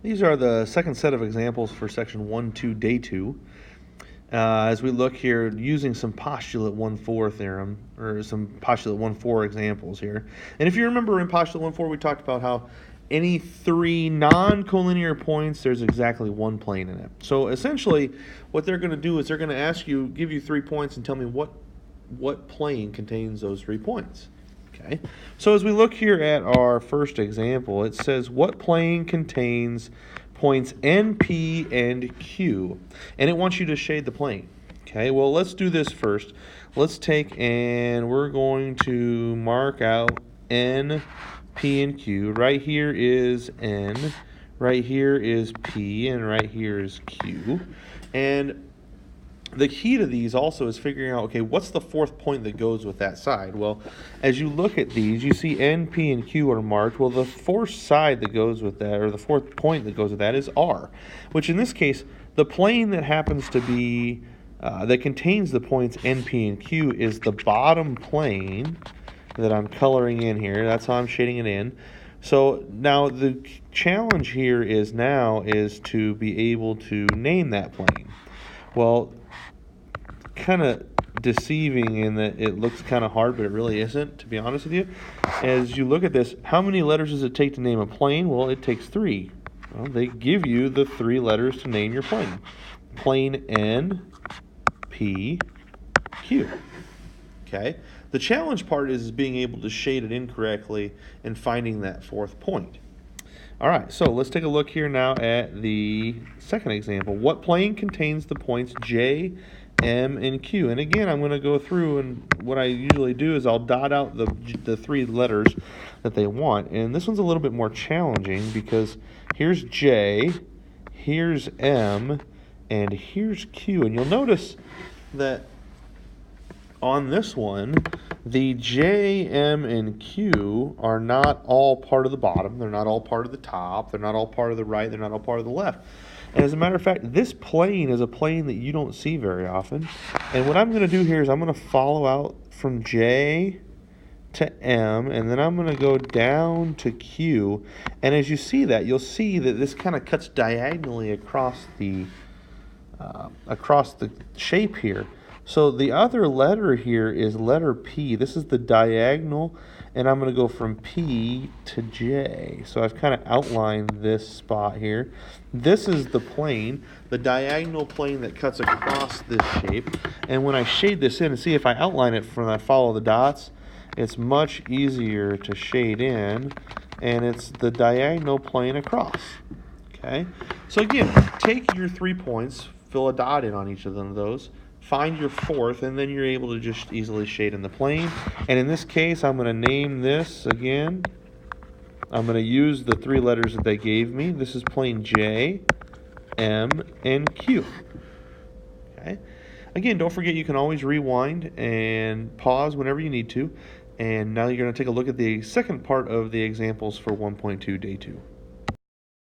These are the second set of examples for section 1-2, day 2. As we look here, using some postulate 1-4 theorem, or some postulate 1-4 examples here. And if you remember in postulate 1-4, we talked about how any three non-collinear points, there's exactly one plane in it. So essentially, what they're going to do is they're going to ask you, give you 3 points and tell me what plane contains those 3 points. Okay. So as we look here at our first example, it says what plane contains points N, P, and Q, and it wants you to shade the plane. Okay, well, let's do this first. Let's take and we're going to mark out N, P, and Q. Right here is N, right here is P, and right here is Q. And the key to these also is figuring out, okay, what's the 4th point that goes with that side? Well, as you look at these, you see N, P, and Q are marked. Well, the 4th side that goes with that, or the 4th point that goes with that, is R, which in this case, the plane that happens to be, that contains the points N, P, and Q is the bottom plane that I'm coloring in here. That's how I'm shading it in. So now the challenge here is to be able to name that plane. Well, kind of deceiving in that it looks kind of hard, but it really isn't, to be honest with you. As you look at this, how many letters does it take to name a plane? Well, it takes 3. Well, they give you the 3 letters to name your plane. Plane N, P, Q. Okay? The challenge part is being able to shade it incorrectly and finding that 4th point. All right, so let's take a look here now at the second example. What plane contains the points J, M, and Q? And again, I'm going to go through, and what I usually do is I'll dot out the 3 letters that they want. And this one's a little bit more challenging because here's J, here's M, and here's Q. And you'll notice that on this one, the J, M, and Q are not all part of the bottom. They're not all part of the top. They're not all part of the right. They're not all part of the left. And as a matter of fact, this plane is a plane that you don't see very often. And what I'm going to do here is I'm going to follow out from J to M, and then I'm going to go down to Q. And as you see that, you'll see that this kind of cuts diagonally across the shape here. So the other letter here is letter P. This is the diagonal, and I'm going to go from P to J. So I've kind of outlined this spot here. This is the plane, the diagonal plane that cuts across this shape. And when I shade this in, and see if I outline it from I follow the dots, it's much easier to shade in, and it's the diagonal plane across. Okay? So again, take your 3 points, fill a dot in on each of those, find your 4th, and then you're able to just easily shade in the plane. And in this case, I'm going to name this again. I'm going to use the 3 letters that they gave me. This is plane J, M, and Q. Okay. Again, don't forget you can always rewind and pause whenever you need to. And now you're going to take a look at the second part of the examples for 1.2, day 2.